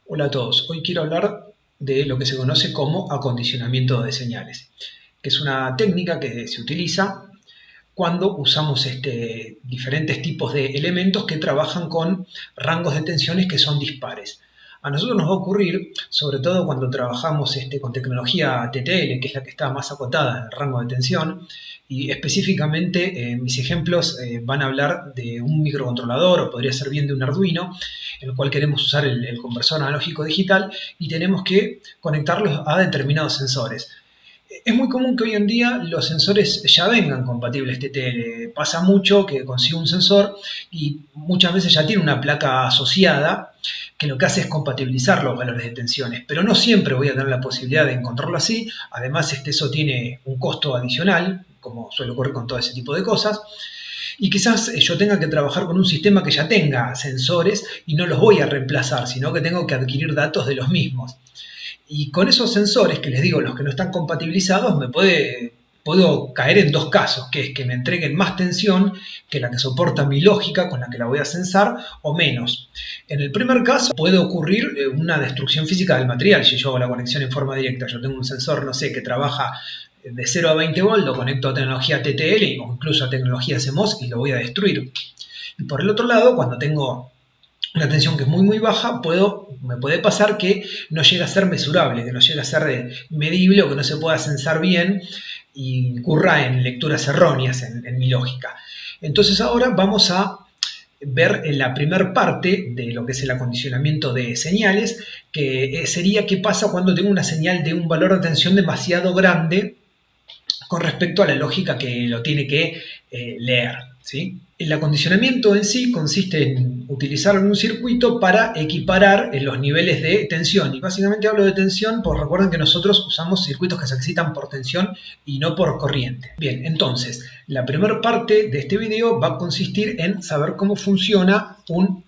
Hola a todos, hoy quiero hablar de lo que se conoce como acondicionamiento de señales, que es una técnica que se utiliza cuando usamos diferentes tipos de elementos que trabajan con rangos de tensiones que son dispares. A nosotros nos va a ocurrir, sobre todo cuando trabajamos con tecnología TTL, que es la que está más acotada en el rango de tensión, y específicamente mis ejemplos van a hablar de un microcontrolador o podría ser bien de un Arduino, en el cual queremos usar el conversor analógico digital y tenemos que conectarlos a determinados sensores. Es muy común que hoy en día los sensores ya vengan compatibles TTL. Pasa mucho que consigo un sensor y muchas veces ya tiene una placa asociada que lo que hace es compatibilizar los valores de tensiones, pero no siempre voy a tener la posibilidad de encontrarlo así. Además, eso tiene un costo adicional, como suele ocurrir con todo ese tipo de cosas. Y quizás yo tenga que trabajar con un sistema que ya tenga sensores y no los voy a reemplazar, sino que tengo que adquirir datos de los mismos. Y con esos sensores, que les digo, los que no están compatibilizados, puedo caer en dos casos, que es que me entreguen más tensión que la que soporta mi lógica con la que la voy a sensar, o menos. En el primer caso puede ocurrir una destrucción física del material si yo hago la conexión en forma directa. Yo tengo un sensor, no sé, que trabaja de 0 a 20 volts, lo conecto a tecnología TTL o incluso a tecnología CMOS y lo voy a destruir. Y por el otro lado, cuando tengo una tensión que es muy baja, me puede pasar que no llegue a ser mesurable, que no llegue a ser medible o que no se pueda sensar bien y incurra en lecturas erróneas en mi lógica. Entonces ahora vamos a ver en la primera parte de lo que es el acondicionamiento de señales, que sería qué pasa cuando tengo una señal de un valor de tensión demasiado grande con respecto a la lógica que lo tiene que leer, ¿sí? El acondicionamiento en sí consiste en utilizar un circuito para equiparar los niveles de tensión. Y básicamente hablo de tensión, pues recuerden que nosotros usamos circuitos que se excitan por tensión y no por corriente. Bien, entonces, la primera parte de este video va a consistir en saber cómo funciona un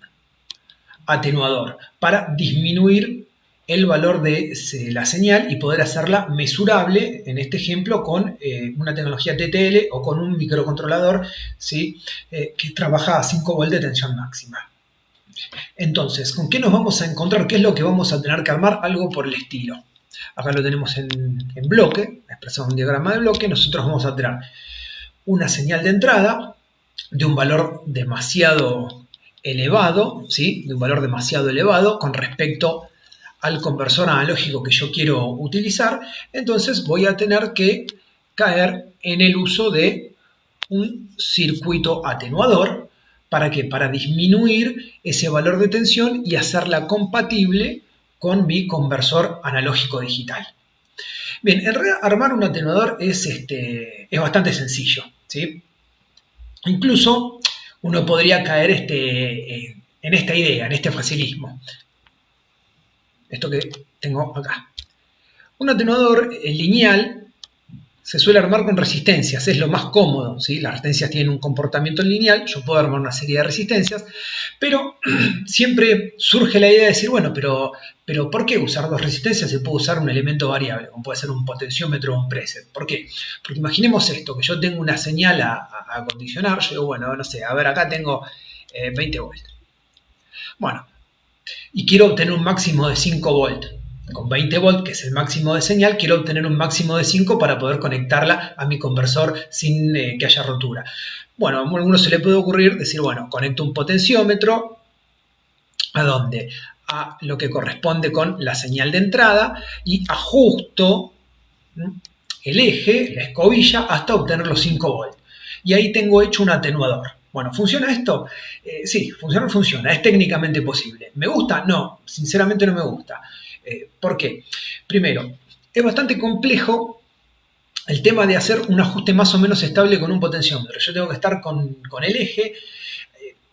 atenuador para disminuir el valor de la señal y poder hacerla mesurable, en este ejemplo, con una tecnología TTL o con un microcontrolador, ¿sí? Que trabaja a 5 volts de tensión máxima. Entonces, ¿con qué nos vamos a encontrar? ¿Qué es lo que vamos a tener que armar? Algo por el estilo. Acá lo tenemos en bloque, expresado en un diagrama de bloque. Nosotros vamos a tener una señal de entrada de un valor demasiado elevado, ¿sí? De un valor demasiado elevado con respecto al conversor analógico que yo quiero utilizar. Entonces voy a tener que caer en el uso de un circuito atenuador. ¿Para qué? Para disminuir ese valor de tensión y hacerla compatible con mi conversor analógico digital. Bien, en realidad armar un atenuador es bastante sencillo, ¿sí? Incluso uno podría caer en esta idea, en este facilismo. Esto que tengo acá. Un atenuador lineal se suele armar con resistencias, es lo más cómodo, ¿sí? Las resistencias tienen un comportamiento lineal, yo puedo armar una serie de resistencias, pero siempre surge la idea de decir, bueno, pero ¿por qué usar dos resistencias si puedo usar un elemento variable, como puede ser un potenciómetro o un preset? ¿Por qué? Porque imaginemos esto, que yo tengo una señal a condicionar, yo digo, bueno, no sé, a ver, acá tengo 20 volts. Bueno, y quiero obtener un máximo de 5 volts. Con 20 volts, que es el máximo de señal, quiero obtener un máximo de 5 para poder conectarla a mi conversor sin que haya rotura. Bueno, a alguno se le puede ocurrir decir, bueno, conecto un potenciómetro, ¿a dónde? A lo que corresponde con la señal de entrada y ajusto el eje, la escobilla, hasta obtener los 5 volts. Y ahí tengo hecho un atenuador. Bueno, ¿funciona esto? Sí, funciona, es técnicamente posible. ¿Me gusta? No, sinceramente no me gusta. ¿Por qué? Primero, es bastante complejo el tema de hacer un ajuste más o menos estable con un potenciómetro. Yo tengo que estar con el eje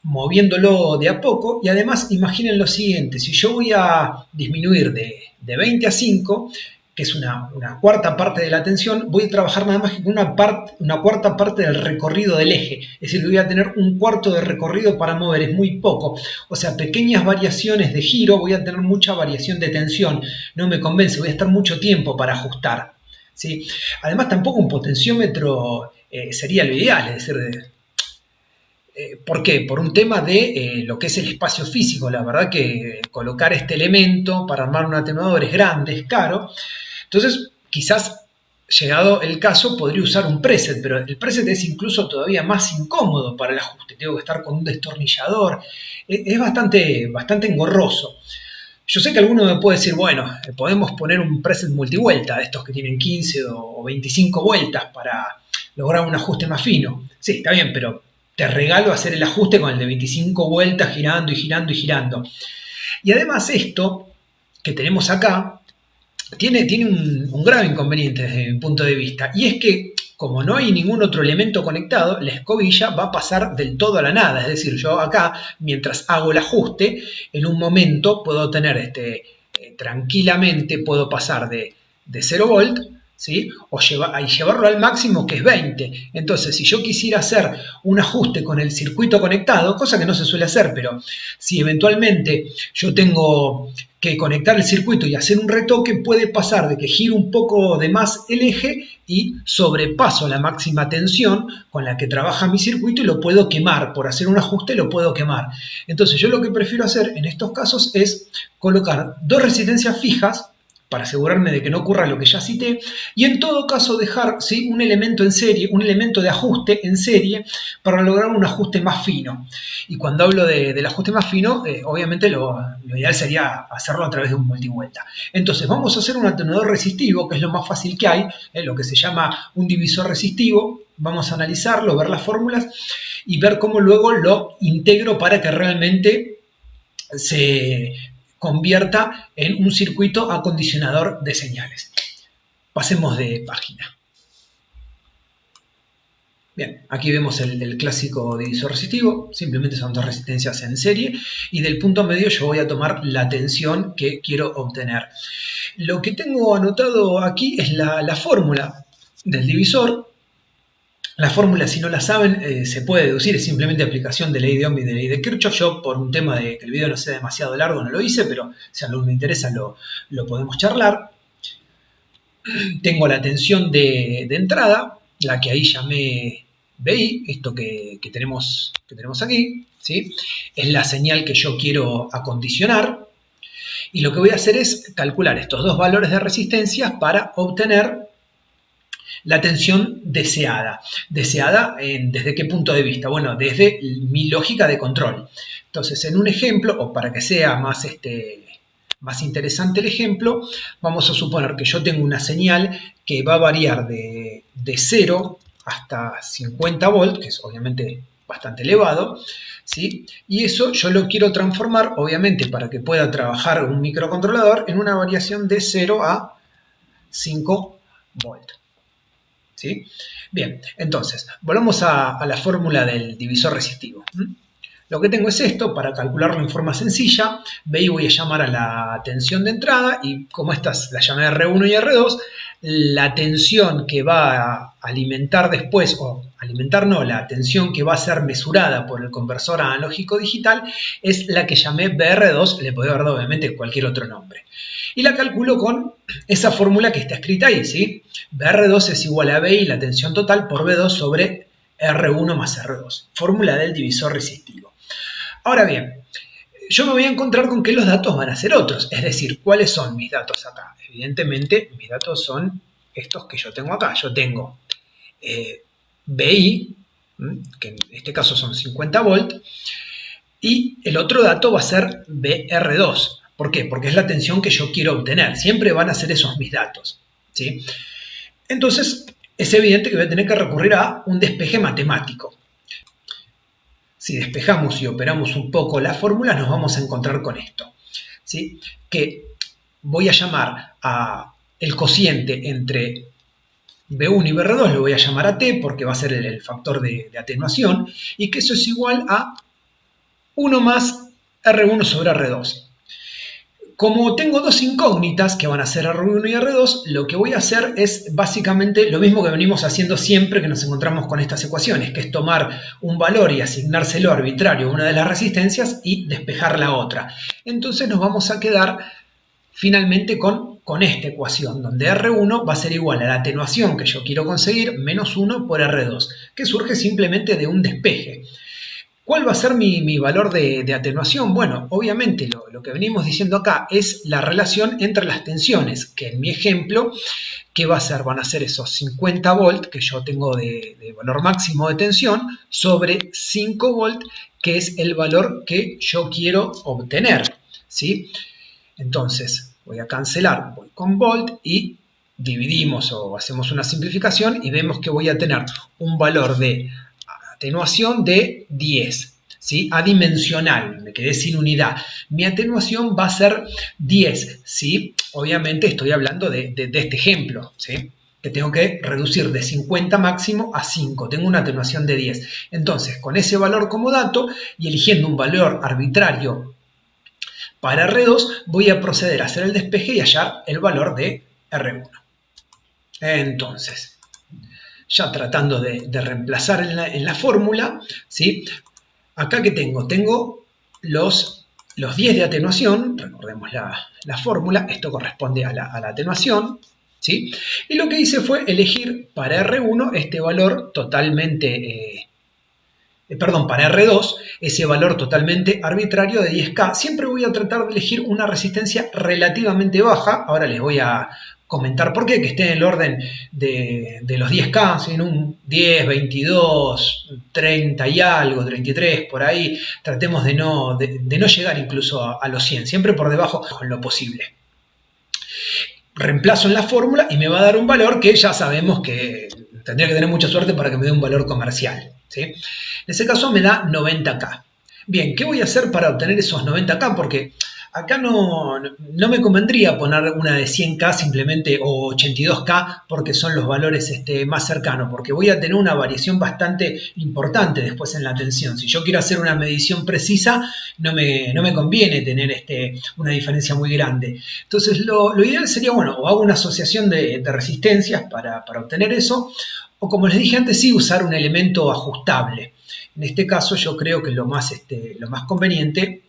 moviéndolo de a poco y además imaginen lo siguiente, si yo voy a disminuir de 20 a 5, que es una cuarta parte de la tensión, voy a trabajar nada más que con una cuarta parte del recorrido del eje, es decir, voy a tener un cuarto de recorrido para mover, es muy poco, o sea, pequeñas variaciones de giro, voy a tener mucha variación de tensión, no me convence, voy a estar mucho tiempo para ajustar, ¿sí? Además tampoco un potenciómetro sería lo ideal, es decir, ¿Por qué? Por un tema de lo que es el espacio físico. La verdad que colocar este elemento para armar un atenuador es grande, es caro. Entonces, quizás llegado el caso, podría usar un preset, pero el preset es incluso todavía más incómodo para el ajuste. Tengo que estar con un destornillador. Es bastante engorroso. Yo sé que alguno me puede decir, bueno, podemos poner un preset multivuelta, de estos que tienen 15 o 25 vueltas para lograr un ajuste más fino. Sí, está bien, pero te regalo hacer el ajuste con el de 25 vueltas girando y girando y girando. Y además esto que tenemos acá tiene un grave inconveniente desde mi punto de vista, y es que como no hay ningún otro elemento conectado, la escobilla va a pasar del todo a la nada. Es decir, yo acá, mientras hago el ajuste, en un momento puedo tener tranquilamente, puedo pasar de 0 volt, ¿sí? Y llevarlo al máximo, que es 20. Entonces, si yo quisiera hacer un ajuste con el circuito conectado, cosa que no se suele hacer, pero si eventualmente yo tengo que conectar el circuito y hacer un retoque, puede pasar de que gire un poco de más el eje y sobrepaso la máxima tensión con la que trabaja mi circuito y lo puedo quemar. Por hacer un ajuste lo puedo quemar. Entonces yo lo que prefiero hacer en estos casos es colocar dos resistencias fijas para asegurarme de que no ocurra lo que ya cité, y en todo caso dejar, ¿sí?, un elemento en serie, un elemento de ajuste en serie para lograr un ajuste más fino. Y cuando hablo del ajuste más fino, obviamente lo ideal sería hacerlo a través de un multivuelta. Entonces vamos a hacer un atenuador resistivo, que es lo más fácil que hay, lo que se llama un divisor resistivo. Vamos a analizarlo, ver las fórmulas y ver cómo luego lo integro para que realmente se convierta en un circuito acondicionador de señales. Pasemos de página. Bien, aquí vemos el clásico divisor resistivo, simplemente son dos resistencias en serie, y del punto medio yo voy a tomar la tensión que quiero obtener. Lo que tengo anotado aquí es la fórmula del divisor. La fórmula, si no la saben, se puede deducir, es simplemente aplicación de ley de Ohm y de ley de Kirchhoff. Yo, por un tema de que el video no sea demasiado largo, no lo hice, pero si a alguno le interesa lo podemos charlar. Tengo la tensión de entrada, la que ahí llamé BI, esto que tenemos aquí, ¿sí? Es la señal que yo quiero acondicionar. Y lo que voy a hacer es calcular estos dos valores de resistencia para obtener la tensión deseada. ¿Deseada desde qué punto de vista? Bueno, desde mi lógica de control. Entonces, en un ejemplo, o para que sea más interesante el ejemplo, vamos a suponer que yo tengo una señal que va a variar de 0 hasta 50 volts, que es obviamente bastante elevado, ¿sí? Y eso yo lo quiero transformar, obviamente, para que pueda trabajar un microcontrolador en una variación de 0 a 5 volts. ¿Sí? Bien, entonces, volvamos a la fórmula del divisor resistivo. Lo que tengo es esto, para calcularlo en forma sencilla, BI voy a llamar a la tensión de entrada, y como estas la llamé R1 y R2, la tensión que va a alimentar después, o alimentar no, la tensión que va a ser mesurada por el conversor analógico digital, es la que llamé BR2, le podría haber dado obviamente cualquier otro nombre. Y la calculo con esa fórmula que está escrita ahí, ¿sí? BR2 es igual a BI, la tensión total, por B2 sobre R1 más R2. Fórmula del divisor resistivo. Ahora bien, yo me voy a encontrar con que los datos van a ser otros. Es decir, ¿cuáles son mis datos acá? Evidentemente, mis datos son estos que yo tengo acá. Yo tengo BI, que en este caso son 50 volts, y el otro dato va a ser BR2. ¿Por qué? Porque es la tensión que yo quiero obtener. Siempre van a ser esos mis datos, ¿sí? Entonces, es evidente que voy a tener que recurrir a un despeje matemático. Si despejamos y operamos un poco la fórmula, nos vamos a encontrar con esto, ¿sí? Que voy a llamar a el cociente entre B1 y BR2, lo voy a llamar a T porque va a ser el factor de atenuación, y que eso es igual a 1 más R1 sobre R2. Como tengo dos incógnitas que van a ser R1 y R2, lo que voy a hacer es básicamente lo mismo que venimos haciendo siempre que nos encontramos con estas ecuaciones, que es tomar un valor y asignárselo arbitrario a una de las resistencias y despejar la otra. Entonces nos vamos a quedar finalmente con esta ecuación, donde R1 va a ser igual a la atenuación que yo quiero conseguir menos 1 por R2, que surge simplemente de un despeje. ¿Cuál va a ser mi valor de atenuación? Bueno, obviamente lo que venimos diciendo acá es la relación entre las tensiones, que en mi ejemplo, ¿qué va a ser? Van a ser esos 50 volt que yo tengo de valor máximo de tensión sobre 5 volt, que es el valor que yo quiero obtener, ¿sí? Entonces, voy a cancelar, voy con volt y dividimos o hacemos una simplificación y vemos que voy a tener un valor de atenuación de 10, ¿sí? Adimensional, me quedé sin unidad. Mi atenuación va a ser 10, ¿sí? Obviamente estoy hablando de este ejemplo, ¿sí? Que tengo que reducir de 50 máximo a 5, tengo una atenuación de 10. Entonces, con ese valor como dato y eligiendo un valor arbitrario para R2, voy a proceder a hacer el despeje y hallar el valor de R1. Entonces, ya tratando de reemplazar en la fórmula, ¿sí? Acá que tengo, los 10 de atenuación, recordemos la fórmula, esto corresponde a la atenuación, ¿sí? Y lo que hice fue elegir para R1 este valor totalmente, para R2, ese valor totalmente arbitrario de 10K. Siempre voy a tratar de elegir una resistencia relativamente baja, ahora les voy a comentar por qué, que esté en el orden de los 10K, en un 10, 22, 30 y algo, 33, por ahí. Tratemos de no llegar incluso a los 100, siempre por debajo con lo posible. Reemplazo en la fórmula y me va a dar un valor que ya sabemos que tendría que tener mucha suerte para que me dé un valor comercial, ¿sí? En ese caso me da 90K. Bien, ¿qué voy a hacer para obtener esos 90K? Porque acá no me convendría poner una de 100K simplemente o 82K porque son los valores más cercanos, porque voy a tener una variación bastante importante después en la tensión. Si yo quiero hacer una medición precisa, no me conviene tener una diferencia muy grande. Entonces lo ideal sería, bueno, o hago una asociación de resistencias para obtener eso, o como les dije antes, sí usar un elemento ajustable. En este caso yo creo que lo más conveniente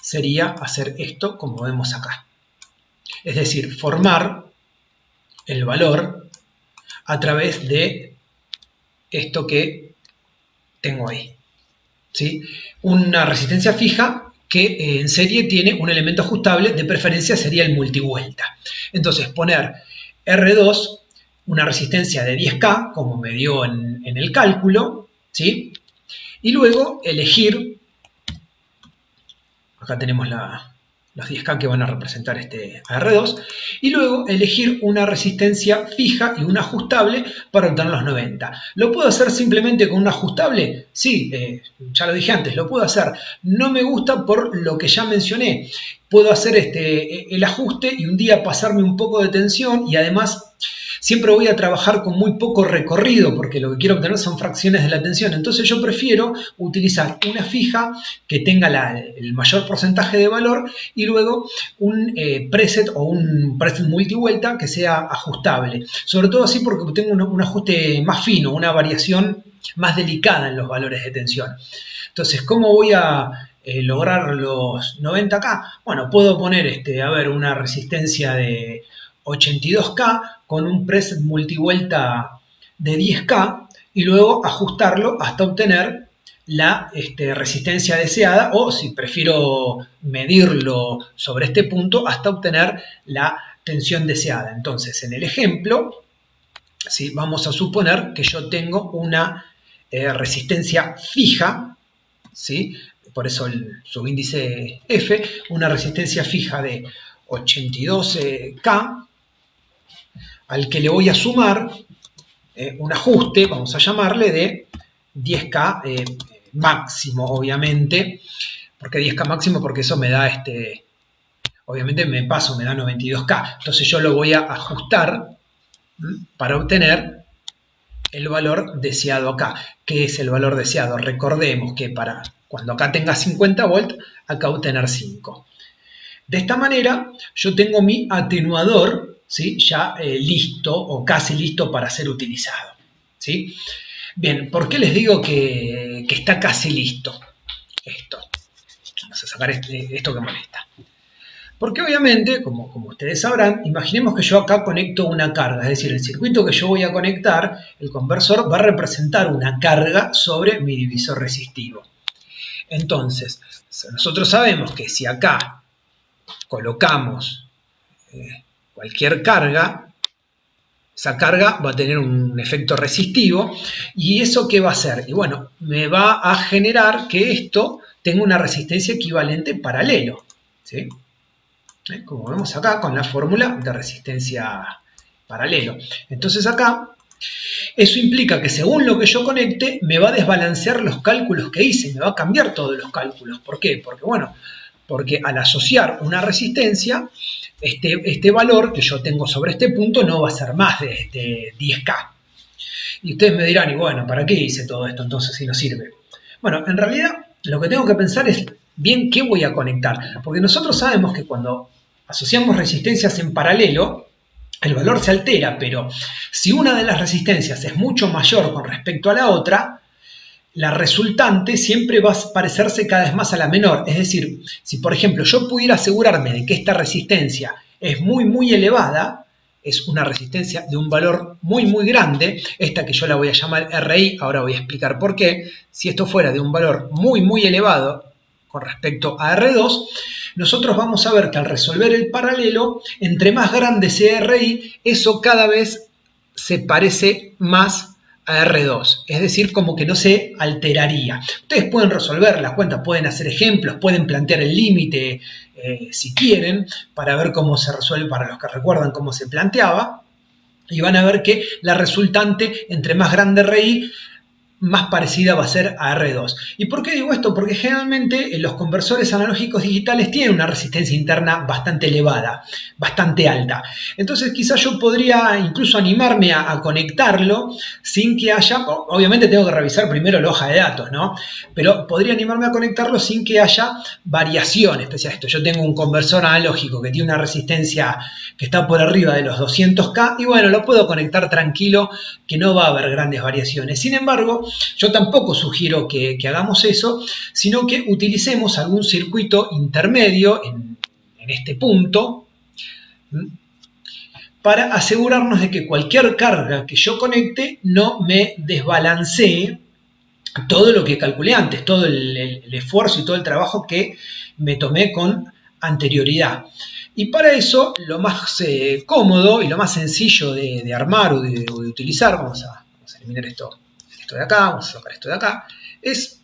sería hacer esto como vemos acá. Es decir, formar el valor a través de esto que tengo ahí, ¿sí? Una resistencia fija que en serie tiene un elemento ajustable, de preferencia sería el multivuelta. Entonces poner R2, una resistencia de 10K, como me dio en el cálculo, ¿sí? Y luego elegir, acá tenemos los 10K que van a representar R2, y luego elegir una resistencia fija y una ajustable para obtener los 90. ¿Lo puedo hacer simplemente con un ajustable? Sí, ya lo dije antes, lo puedo hacer. No me gusta por lo que ya mencioné. Puedo hacer el ajuste y un día pasarme un poco de tensión y además siempre voy a trabajar con muy poco recorrido porque lo que quiero obtener son fracciones de la tensión. Entonces yo prefiero utilizar una fija que tenga el mayor porcentaje de valor y luego un preset o un preset multivuelta que sea ajustable. Sobre todo así porque tengo un ajuste más fino, una variación más delicada en los valores de tensión. Entonces, ¿cómo voy a lograr los 90K? Bueno, puedo poner una resistencia de 82K con un preset multivuelta de 10K y luego ajustarlo hasta obtener la resistencia deseada, o si prefiero medirlo sobre este punto, hasta obtener la tensión deseada. Entonces, en el ejemplo, ¿sí? Vamos a suponer que yo tengo una resistencia fija, ¿sí? Por eso el subíndice F, una resistencia fija de 82K, al que le voy a sumar un ajuste, vamos a llamarle, de 10K máximo, obviamente. ¿Por qué 10K máximo? Porque eso me da, obviamente me da 92K. Entonces yo lo voy a ajustar para obtener el valor deseado acá. ¿Qué es el valor deseado? Recordemos que para cuando acá tenga 50 volt, acá obtener 5. De esta manera yo tengo mi atenuador, ¿sí? Ya listo o casi listo para ser utilizado, ¿sí? Bien, ¿por qué les digo que está casi listo esto? Vamos a sacar esto que molesta. Porque obviamente, como ustedes sabrán, imaginemos que yo acá conecto una carga, es decir, el circuito que yo voy a conectar, el conversor va a representar una carga sobre mi divisor resistivo. Entonces, nosotros sabemos que si acá colocamos cualquier carga, esa carga va a tener un efecto resistivo. ¿Y eso qué va a hacer? Y bueno, me va a generar que esto tenga una resistencia equivalente paralelo, ¿sí? Como vemos acá con la fórmula de resistencia paralelo. Entonces acá, eso implica que según lo que yo conecte, me va a desbalancear los cálculos que hice, me va a cambiar todos los cálculos. ¿Por qué? Porque bueno, porque al asociar una resistencia, este valor que yo tengo sobre este punto no va a ser más de 10K. Y ustedes me dirán, y bueno, ¿para qué hice todo esto entonces si no sirve? Bueno, en realidad lo que tengo que pensar es bien qué voy a conectar. Porque nosotros sabemos que cuando asociamos resistencias en paralelo, el valor se altera, pero si una de las resistencias es mucho mayor con respecto a la otra, la resultante siempre va a parecerse cada vez más a la menor. Es decir, si por ejemplo yo pudiera asegurarme de que esta resistencia es muy elevada, es una resistencia de un valor muy grande, esta que yo la voy a llamar RI, ahora voy a explicar por qué. Si esto fuera de un valor muy elevado con respecto a R2, nosotros vamos a ver que al resolver el paralelo, entre más grande sea RI, eso cada vez se parece más a R2, es decir, como que no se alteraría. Ustedes pueden resolver las cuentas, pueden hacer ejemplos, pueden plantear el límite si quieren, para ver cómo se resuelve, para los que recuerdan cómo se planteaba, y van a ver que la resultante, entre más grande RI, más parecida va a ser a R2. ¿Y por qué digo esto? Porque generalmente los conversores analógicos digitales tienen una resistencia interna bastante elevada, bastante alta. Entonces quizás yo podría incluso animarme a conectarlo sin que haya, obviamente tengo que revisar primero la hoja de datos, ¿no? Pero podría animarme a conectarlo sin que haya variaciones. Pese a esto, yo tengo un conversor analógico que tiene una resistencia que está por arriba de los 200K y bueno, lo puedo conectar tranquilo que no va a haber grandes variaciones. Sin embargo, yo tampoco sugiero que hagamos eso, sino que utilicemos algún circuito intermedio en este punto para asegurarnos de que cualquier carga que yo conecte no me desbalancee todo lo que calculé antes, todo el esfuerzo y todo el trabajo que me tomé con anterioridad. Y para eso, lo más cómodo y lo más sencillo de armar o de utilizar, vamos a eliminar esto de acá, vamos a sacar esto de acá, es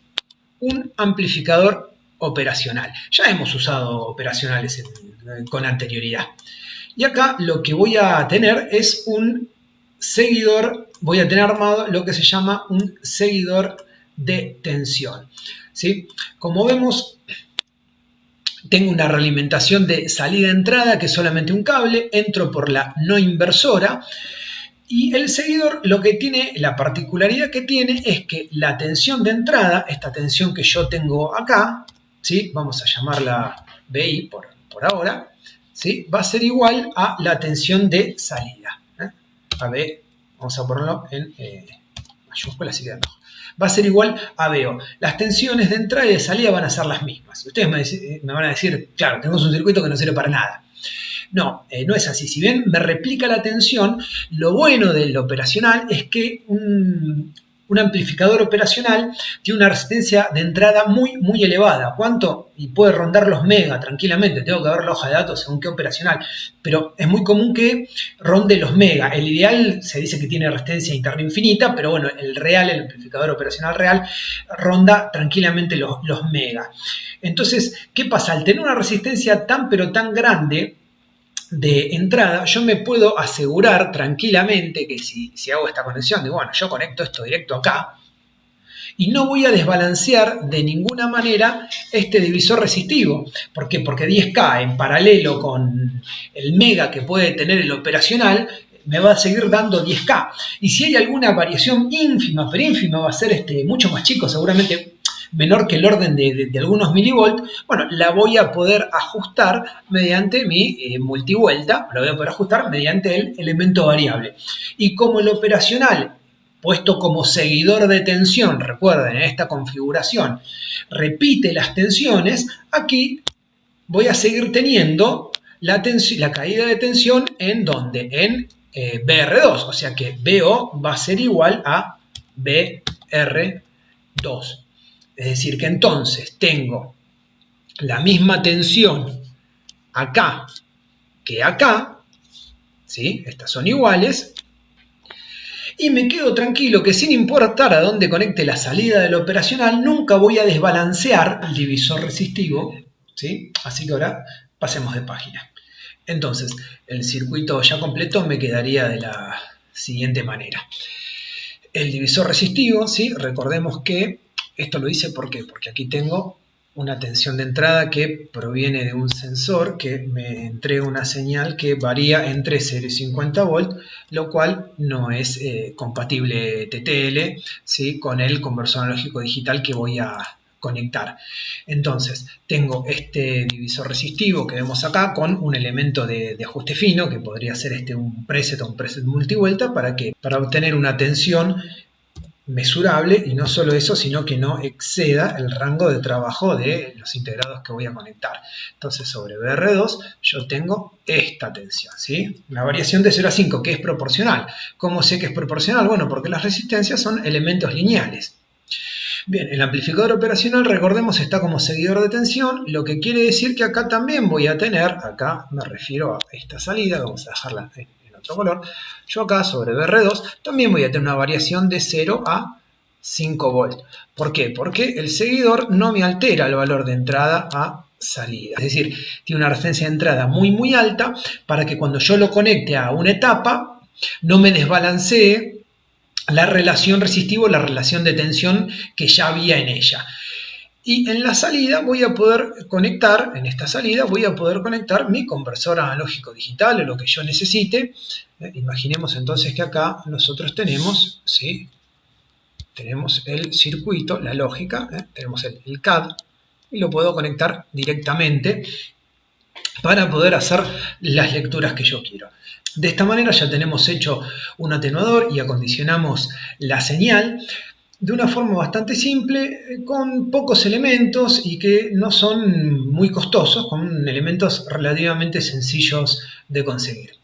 un amplificador operacional. Ya hemos usado operacionales con anterioridad. Y acá lo que voy a tener es un seguidor, voy a tener armado lo que se llama un seguidor de tensión, ¿sí? Como vemos, tengo una realimentación de salida-entrada que es solamente un cable, entro por la no inversora y el seguidor lo que tiene, la particularidad que tiene es que la tensión de entrada, esta tensión que yo tengo acá, ¿sí? Vamos a llamarla BI por ahora, ¿sí? Va a ser igual a la tensión de salida, a B, vamos a ponerlo en mayúsculas, así queda mejor. Va a ser igual a BO. Las tensiones de entrada y de salida van a ser las mismas. Ustedes me van a decir, claro, tenemos un circuito que no sirve para nada. No, no es así. Si bien me replica la tensión, lo bueno del operacional es que un amplificador operacional tiene una resistencia de entrada muy elevada. ¿Cuánto? Y puede rondar los mega tranquilamente. Tengo que ver la hoja de datos según qué operacional. Pero es muy común que ronde los mega. El ideal se dice que tiene resistencia interna infinita, pero bueno, el amplificador operacional real, ronda tranquilamente los mega. Entonces, ¿qué pasa? Al tener una resistencia tan grande de entrada, yo me puedo asegurar tranquilamente que si hago esta conexión, digo, bueno, yo conecto esto directo acá y no voy a desbalancear de ninguna manera este divisor resistivo. ¿Por qué? Porque 10K en paralelo con el mega que puede tener el operacional me va a seguir dando 10K. Y si hay alguna variación ínfima, pero ínfima, va a ser mucho más chico, seguramente menor que el orden de algunos milivolts, bueno, la voy a poder ajustar mediante mi multivuelta, la voy a poder ajustar mediante el elemento variable. Y como el operacional, puesto como seguidor de tensión, recuerden, en esta configuración, repite las tensiones, aquí voy a seguir teniendo la caída de tensión en ¿dónde? En BR2, o sea que BO va a ser igual a BR2. Es decir, que entonces tengo la misma tensión acá que acá, ¿sí? Estas son iguales, y me quedo tranquilo que sin importar a dónde conecte la salida del operacional, nunca voy a desbalancear el divisor resistivo, ¿sí? Así que ahora pasemos de página. Entonces, el circuito ya completo me quedaría de la siguiente manera. El divisor resistivo, ¿sí? Recordemos que esto lo hice ¿por qué? Porque aquí tengo una tensión de entrada que proviene de un sensor que me entrega una señal que varía entre 0 y 50 volts, lo cual no es compatible TTL, ¿sí? Con el conversor analógico digital que voy a conectar. Entonces, tengo este divisor resistivo que vemos acá con un elemento de ajuste fino, que podría ser un preset o un preset multivuelta, para obtener una tensión mesurable, y no solo eso, sino que no exceda el rango de trabajo de los integrados que voy a conectar. Entonces, sobre BR2 yo tengo esta tensión, ¿sí? Una variación de 0 a 5, que es proporcional. ¿Cómo sé que es proporcional? Bueno, porque las resistencias son elementos lineales. Bien, el amplificador operacional, recordemos, está como seguidor de tensión, lo que quiere decir que acá también voy a tener, acá me refiero a esta salida, vamos a dejarla en otro color, yo acá sobre BR2 también voy a tener una variación de 0 a 5 volts. ¿Por qué? Porque el seguidor no me altera el valor de entrada a salida. Es decir, tiene una resistencia de entrada muy alta para que cuando yo lo conecte a una etapa no me desbalancee la relación resistivo, la relación de tensión que ya había en ella. Y en la salida voy a poder conectar, en esta salida voy a poder conectar mi conversor analógico digital o lo que yo necesite. Imaginemos entonces que acá nosotros tenemos, ¿sí? Tenemos el circuito, la lógica, tenemos el CAD, y lo puedo conectar directamente para poder hacer las lecturas que yo quiero. De esta manera ya tenemos hecho un atenuador y acondicionamos la señal de una forma bastante simple, con pocos elementos y que no son muy costosos, con elementos relativamente sencillos de conseguir.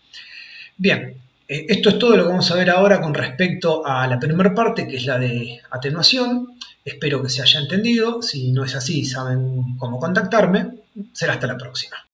Bien, esto es todo lo que vamos a ver ahora con respecto a la primera parte, que es la de atenuación. Espero que se haya entendido. Si no es así, saben cómo contactarme. Será hasta la próxima.